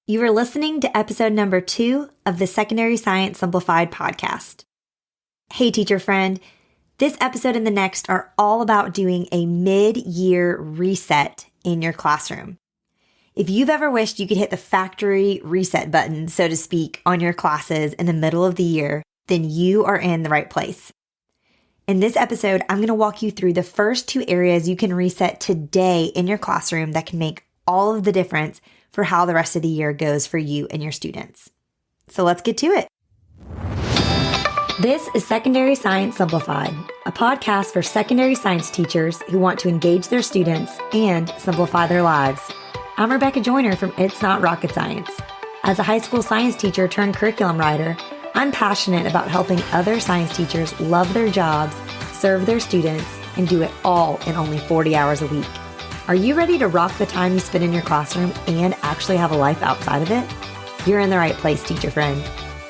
You are listening to episode number 2 of the Secondary Science Simplified podcast. Hey, teacher friend. This episode and the next are all about doing a mid-year reset in your classroom. If you've ever wished you could hit the factory reset button, so to speak, on your classes in the middle of the year, then you are in the right place. In this episode, I'm going to walk you through the first 2 areas you can reset today in your classroom that can make all of the difference for how the rest of the year goes for you and your students. So let's get to it. This is Secondary Science Simplified, a podcast for secondary science teachers who want to engage their students and simplify their lives. I'm Rebecca Joyner from It's Not Rocket Science. As a high school science teacher turned curriculum writer, I'm passionate about helping other science teachers love their jobs, serve their students, and do it all in only 40 hours a week. Are you ready to rock the time you spend in your classroom and actually have a life outside of it? You're in the right place, teacher friend.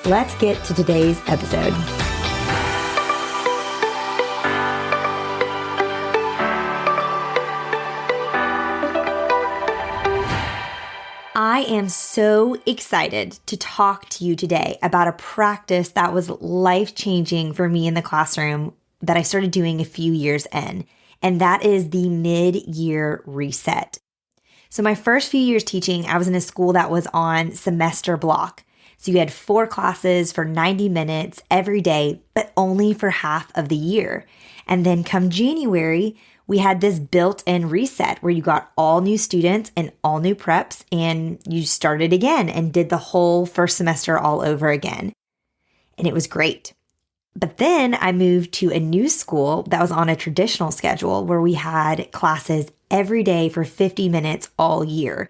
Let's get to today's episode. I am so excited to talk to you today about a practice that was life-changing for me in the classroom that I started doing a few years in. And that is the mid-year reset. So my first few years teaching, I was in a school that was on semester block. So you had 4 classes for 90 minutes every day, but only for half of the year. And then come January, we had this built-in reset where you got all new students and all new preps, and you started again and did the whole first semester all over again. And it was great. But then I moved to a new school that was on a traditional schedule where we had classes every day for 50 minutes all year.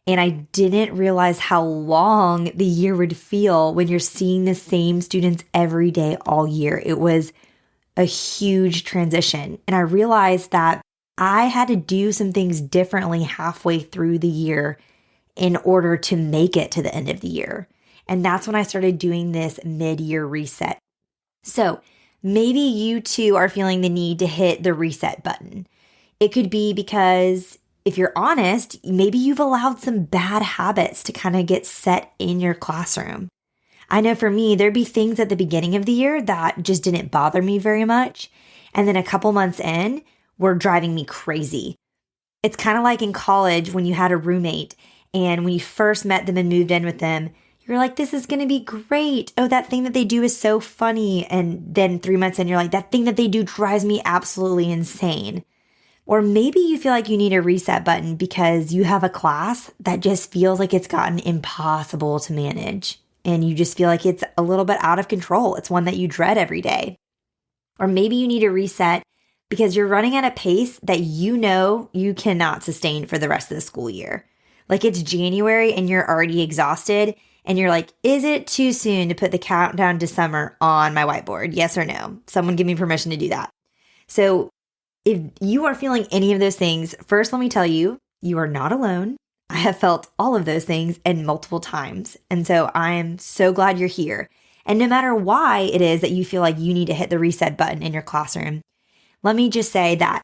And I didn't realize how long the year would feel when you're seeing the same students every day all year. It was a huge transition. And I realized that I had to do some things differently halfway through the year in order to make it to the end of the year. And that's when I started doing this mid-year reset. So maybe you too are feeling the need to hit the reset button. It could be because, if you're honest, maybe you've allowed some bad habits to kind of get set in your classroom. I know for me, there'd be things at the beginning of the year that just didn't bother me very much. And then a couple months in, were driving me crazy. It's kind of like in college when you had a roommate and when you first met them and moved in with them, you're like, this is going to be great. Oh, that thing that they do is so funny. And then 3 months in, you're like, that thing that they do drives me absolutely insane. Or maybe you feel like you need a reset button because you have a class that just feels like it's gotten impossible to manage. And you just feel like it's a little bit out of control. It's one that you dread every day. Or maybe you need a reset because you're running at a pace that you know you cannot sustain for the rest of the school year. Like it's January and you're already exhausted. And you're like, is it too soon to put the countdown to summer on my whiteboard? Yes or no? Someone give me permission to do that. So if you are feeling any of those things, first, let me tell you, you are not alone. I have felt all of those things and multiple times. And so I am so glad you're here. And no matter why it is that you feel like you need to hit the reset button in your classroom, let me just say that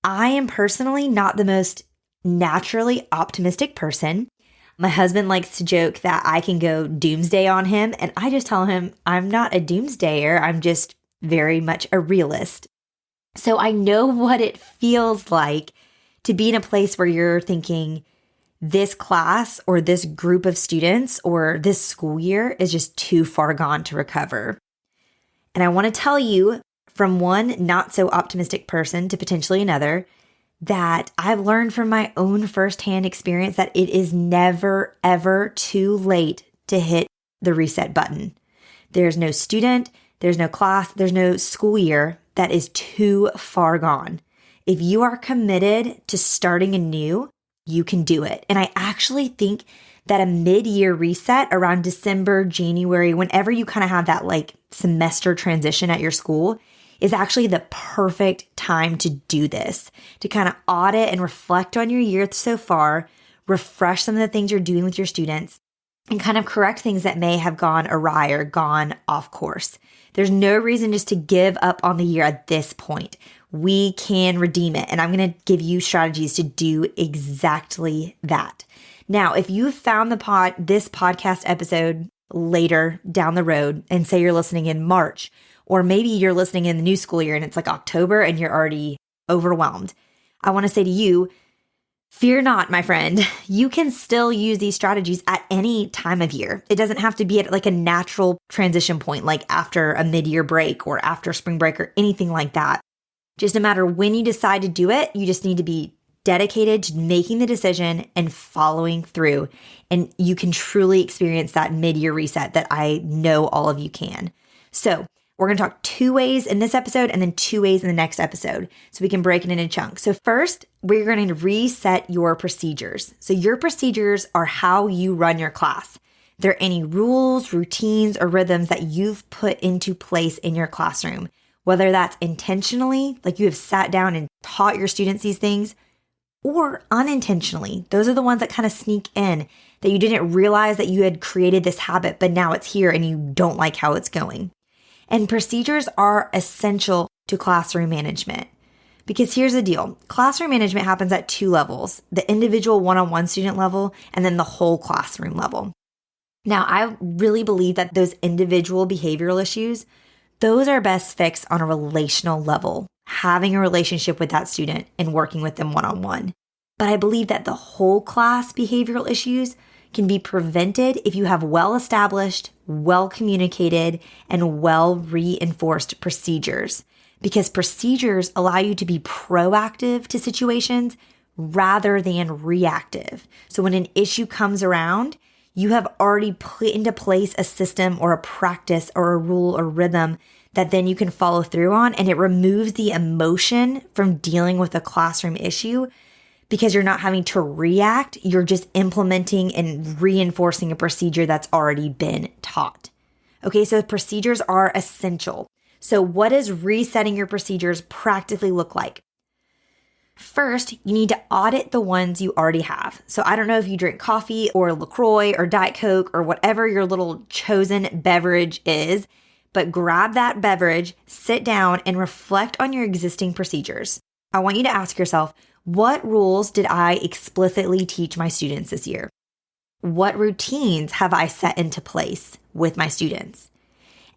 I am personally not the most naturally optimistic person. My husband likes to joke that I can go doomsday on him, and I just tell him I'm not a doomsdayer. I'm just very much a realist. So I know what it feels like to be in a place where you're thinking this class or this group of students or this school year is just too far gone to recover. And I want to tell you from one not so optimistic person to potentially another that I've learned from my own firsthand experience that it is never, ever too late to hit the reset button. There's no student, there's no class, there's no school year that is too far gone. If you are committed to starting anew, you can do it. And I actually think that a mid-year reset around December, January, whenever you kind of have that like semester transition at your school, is actually the perfect time to do this, to kind of audit and reflect on your year so far, refresh some of the things you're doing with your students, and kind of correct things that may have gone awry or gone off course. There's no reason just to give up on the year at this point. We can redeem it, and I'm going to give you strategies to do exactly that. Now, if you found this podcast episode later down the road, and say you're listening in March, or maybe you're listening in the new school year and it's like October and you're already overwhelmed, I want to say to you, fear not, my friend. You can still use these strategies at any time of year. It doesn't have to be at like a natural transition point, like after a mid-year break or after spring break or anything like that. Just no matter when you decide to do it, you just need to be dedicated to making the decision and following through. And you can truly experience that mid-year reset that I know all of you can. So we're going to talk 2 ways in this episode and then 2 ways in the next episode so we can break it into chunks. So first, we're going to reset your procedures. So your procedures are how you run your class. There are any rules, routines, or rhythms that you've put into place in your classroom, whether that's intentionally, like you have sat down and taught your students these things, or unintentionally. Those are the ones that kind of sneak in that you didn't realize that you had created this habit, but now it's here and you don't like how it's going. And procedures are essential to classroom management. Because here's the deal. Classroom management happens at 2 levels, the individual one-on-one student level and then the whole classroom level. Now, I really believe that those individual behavioral issues, those are best fixed on a relational level, having a relationship with that student and working with them one-on-one. But I believe that the whole class behavioral issues can be prevented if you have well-established, well-communicated, and well-reinforced procedures. Because procedures allow you to be proactive to situations rather than reactive. So when an issue comes around, you have already put into place a system or a practice or a rule or rhythm that then you can follow through on, and it removes the emotion from dealing with a classroom issue because you're not having to react. You're just implementing and reinforcing a procedure that's already been taught. Okay, so procedures are essential. So what does resetting your procedures practically look like? First, you need to audit the ones you already have. So I don't know if you drink coffee or LaCroix or Diet Coke or whatever your little chosen beverage is, but grab that beverage, sit down, and reflect on your existing procedures. I want you to ask yourself, what rules did I explicitly teach my students this year? What routines have I set into place with my students?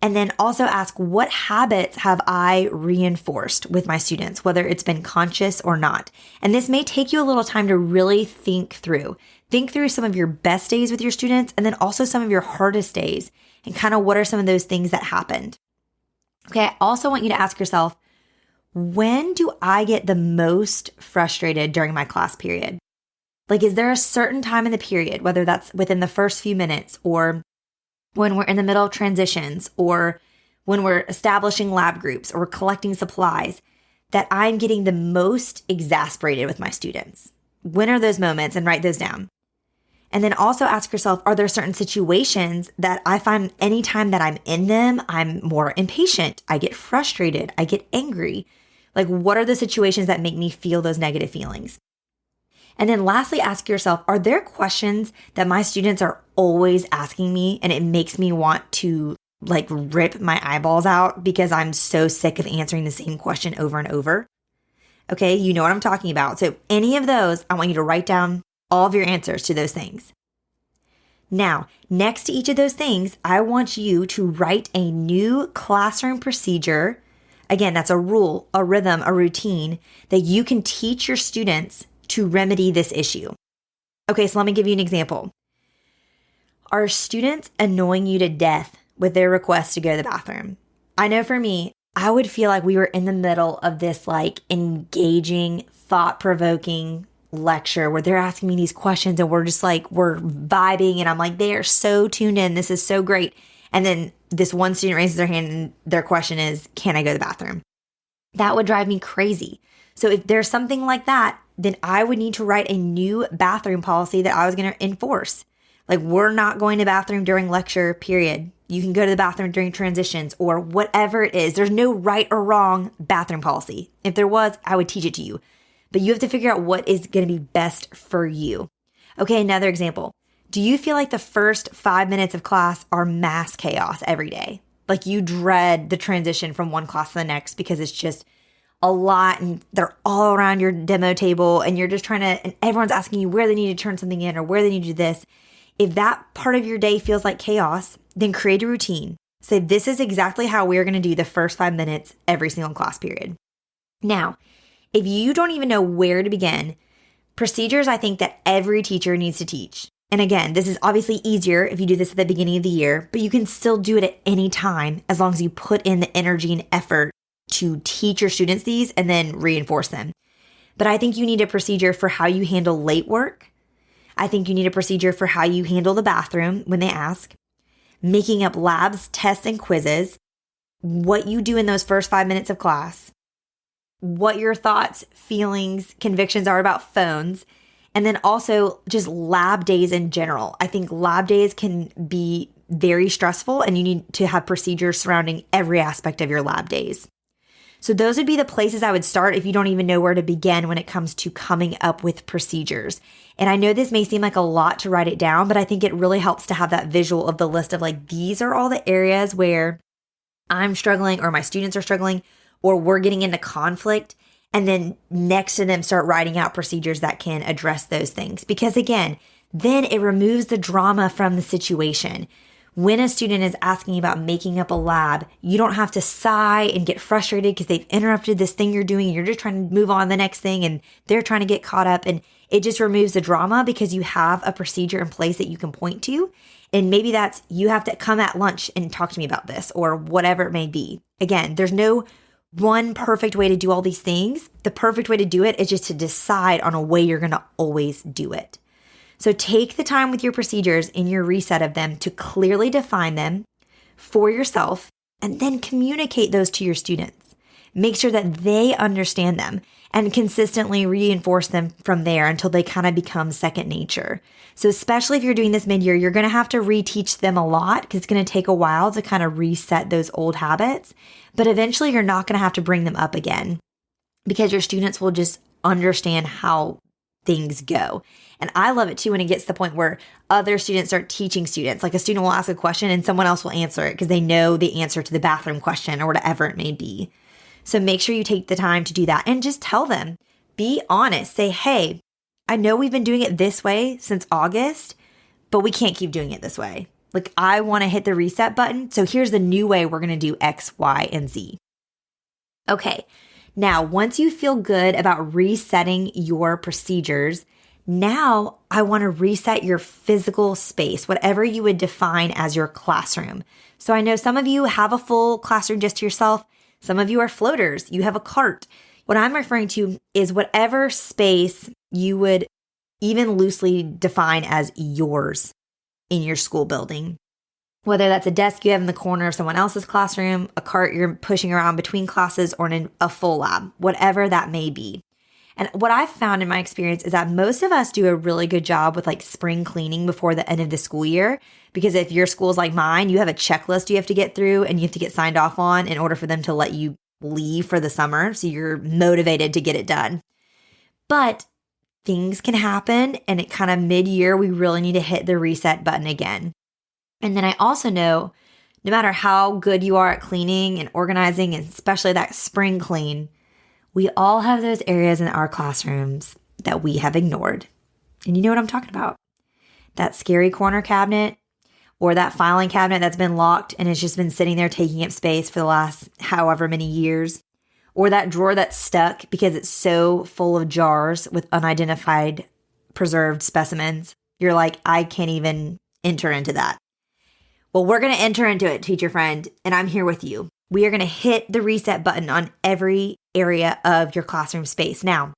And then also ask, what habits have I reinforced with my students, whether it's been conscious or not? And this may take you a little time to really think through. Think through some of your best days with your students and then also some of your hardest days and kind of what are some of those things that happened. Okay, I also want you to ask yourself, when do I get the most frustrated during my class period? Like, is there a certain time in the period, whether that's within the first few minutes or when we're in the middle of transitions or when we're establishing lab groups or collecting supplies, that I'm getting the most exasperated with my students? When are those moments? And write those down. And then also ask yourself, are there certain situations that I find anytime that I'm in them, I'm more impatient, I get frustrated, I get angry? Like, what are the situations that make me feel those negative feelings? And then lastly, ask yourself, are there questions that my students are always asking me and it makes me want to like rip my eyeballs out because I'm so sick of answering the same question over and over? Okay, you know what I'm talking about. So any of those, I want you to write down all of your answers to those things. Now, next to each of those things, I want you to write a new classroom procedure. Again, that's a rule, a rhythm, a routine that you can teach your students to remedy this issue. Okay, so let me give you an example. Are students annoying you to death with their request to go to the bathroom? I know for me, I would feel like we were in the middle of this like engaging, thought-provoking lecture where they're asking me these questions and we're just like, we're vibing and I'm like, they are so tuned in. This is so great. And then this one student raises their hand and their question is, can I go to the bathroom? That would drive me crazy. So if there's something like that, then I would need to write a new bathroom policy that I was going to enforce. Like, we're not going to the bathroom during lecture, period. You can go to the bathroom during transitions or whatever it is. There's no right or wrong bathroom policy. If there was, I would teach it to you. But you have to figure out what is going to be best for you. Okay, another example. Do you feel like the first 5 minutes of class are mass chaos every day? Like you dread the transition from one class to the next because it's just a lot and they're all around your demo table and you're just and everyone's asking you where they need to turn something in or where they need to do this. If that part of your day feels like chaos, then create a routine. Say, this is exactly how we're going to do the first 5 minutes every single class period. Now, if you don't even know where to begin, procedures I think that every teacher needs to teach. And again, this is obviously easier if you do this at the beginning of the year, but you can still do it at any time as long as you put in the energy and effort to teach your students these and then reinforce them. But I think you need a procedure for how you handle late work. I think you need a procedure for how you handle the bathroom when they ask, making up labs, tests, and quizzes, what you do in those first 5 minutes of class, what your thoughts, feelings, convictions are about phones, and then also just lab days in general. I think lab days can be very stressful and you need to have procedures surrounding every aspect of your lab days. So those would be the places I would start if you don't even know where to begin when it comes to coming up with procedures. And I know this may seem like a lot to write it down, but I think it really helps to have that visual of the list of like, these are all the areas where I'm struggling or my students are struggling or we're getting into conflict. And then next to them, start writing out procedures that can address those things. Because again, then it removes the drama from the situation. When a student is asking about making up a lab, you don't have to sigh and get frustrated because they've interrupted this thing you're doing and you're just trying to move on to the next thing and they're trying to get caught up. And it just removes the drama because you have a procedure in place that you can point to. And maybe that's, you have to come at lunch and talk to me about this or whatever it may be. Again, there's no one perfect way to do all these things. The perfect way to do it is just to decide on a way you're going to always do it. So take the time with your procedures in your reset of them to clearly define them for yourself and then communicate those to your students. Make sure that they understand them and consistently reinforce them from there until they kind of become second nature. So especially if you're doing this mid-year, you're going to have to reteach them a lot because it's going to take a while to kind of reset those old habits. But eventually you're not going to have to bring them up again because your students will just understand how things go. And I love it too when it gets to the point where other students start teaching students. Like a student will ask a question and someone else will answer it because they know the answer to the bathroom question or whatever it may be. So make sure you take the time to do that and just tell them, be honest, say, hey, I know we've been doing it this way since August, but we can't keep doing it this way. Like I want to hit the reset button. So here's the new way we're going to do X, Y, and Z. Okay. Now, once you feel good about resetting your procedures, now I want to reset your physical space, whatever you would define as your classroom. So I know some of you have a full classroom just to yourself. Some of you are floaters. You have a cart. What I'm referring to is whatever space you would even loosely define as yours in your school building. Whether that's a desk you have in the corner of someone else's classroom, a cart you're pushing around between classes, or a full lab, whatever that may be. And what I've found in my experience is that most of us do a really good job with like spring cleaning before the end of the school year. Because if your school's like mine, you have a checklist you have to get through and you have to get signed off on in order for them to let you leave for the summer. So you're motivated to get it done. But things can happen and it kind of mid-year, we really need to hit the reset button again. And then I also know no matter how good you are at cleaning and organizing, and especially that spring clean, we all have those areas in our classrooms that we have ignored. And you know what I'm talking about. That scary corner cabinet or that filing cabinet that's been locked and it's just been sitting there taking up space for the last however many years. Or that drawer that's stuck because it's so full of jars with unidentified preserved specimens. You're like, I can't even enter into that. Well, we're going to enter into it, teacher friend, and I'm here with you. We are going to hit the reset button on every area of your classroom space. Now,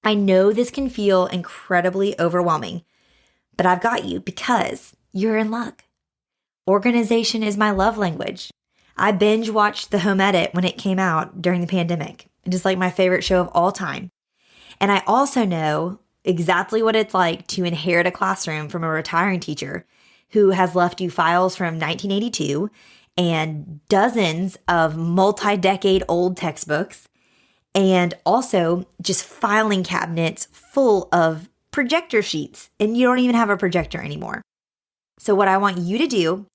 I know this can feel incredibly overwhelming, but I've got you because you're in luck. Organization is my love language. I binge watched The Home Edit when it came out during the pandemic. It is like my favorite show of all time. And I also know exactly what it's like to inherit a classroom from a retiring teacher who has left you files from 1982 and dozens of multi-decade old textbooks, and also just filing cabinets full of projector sheets, and you don't even have a projector anymore. So what I want you to do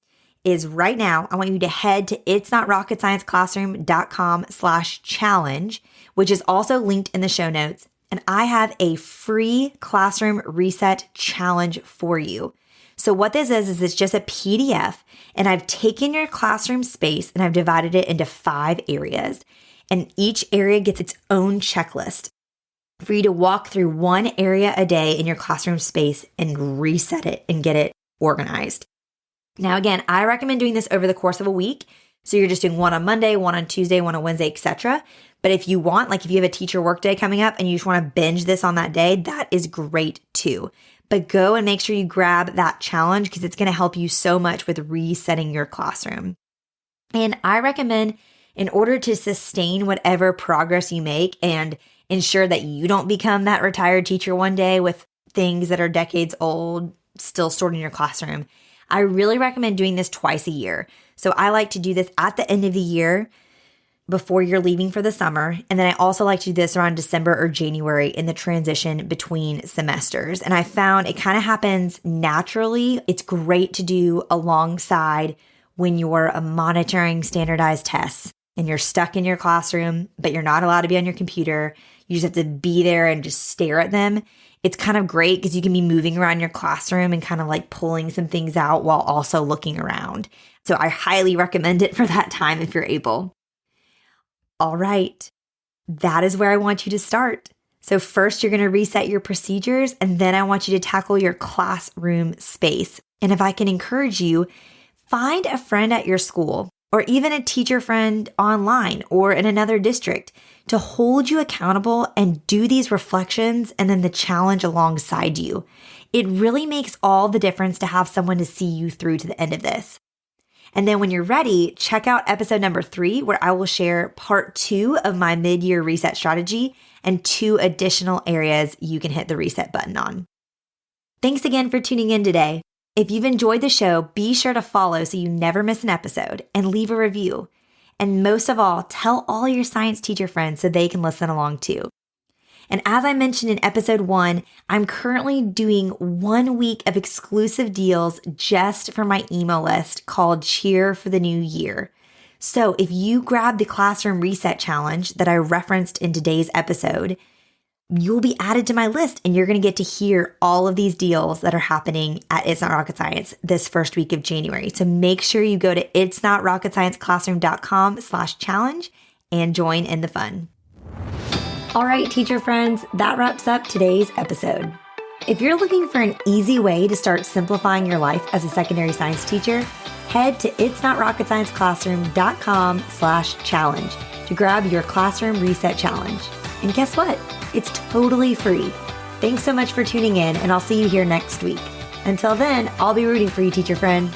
is right now, I want you to head to itsnotrocketscienceclassroom.com/challenge, which is also linked in the show notes. And I have a free classroom reset challenge for you. So what this is it's just a PDF, and I've taken your classroom space and I've divided it into 5 areas. And each area gets its own checklist for you to walk through one area a day in your classroom space and reset it and get it organized. Now, again, I recommend doing this over the course of a week. So you're just doing one on Monday, one on Tuesday, one on Wednesday, etc. But if you want, like if you have a teacher workday coming up and you just want to binge this on that day, that is great too. But go and make sure you grab that challenge because it's going to help you so much with resetting your classroom. And I recommend, in order to sustain whatever progress you make and ensure that you don't become that retired teacher one day with things that are decades old still stored in your classroom, I really recommend doing this twice a year. So I like to do this at the end of the year before you're leaving for the summer. And then I also like to do this around December or January in the transition between semesters. And I found it kind of happens naturally. It's great to do alongside when you're monitoring standardized tests and you're stuck in your classroom, but you're not allowed to be on your computer. You just have to be there and just stare at them. It's kind of great because you can be moving around your classroom and kind of like pulling some things out while also looking around. So I highly recommend it for that time if you're able. All right, that is where I want you to start. So first, you're going to reset your procedures, and then I want you to tackle your classroom space. And if I can encourage you, find a friend at your school or even a teacher friend online or in another district to hold you accountable and do these reflections and then the challenge alongside you. It really makes all the difference to have someone to see you through to the end of this. And then when you're ready, check out episode number 3, where I will share part 2 of my mid-year reset strategy and 2 additional areas you can hit the reset button on. Thanks again for tuning in today. If you've enjoyed the show, be sure to follow so you never miss an episode and leave a review. And most of all, tell all your science teacher friends so they can listen along too. And as I mentioned in episode 1, I'm currently doing 1 week of exclusive deals just for my email list called Cheer for the New Year. So if you grab the Classroom Reset Challenge that I referenced in today's episode, you'll be added to my list and you're going to get to hear all of these deals that are happening at It's Not Rocket Science this first week of January. So make sure you go to itsnotrocketscienceclassroom.com/challenge and join in the fun. All right, teacher friends, that wraps up today's episode. If you're looking for an easy way to start simplifying your life as a secondary science teacher, head to itsnotrocketscienceclassroom.com/challenge to grab your classroom reset challenge. And guess what? It's totally free. Thanks so much for tuning in, and I'll see you here next week. Until then, I'll be rooting for you, teacher friend.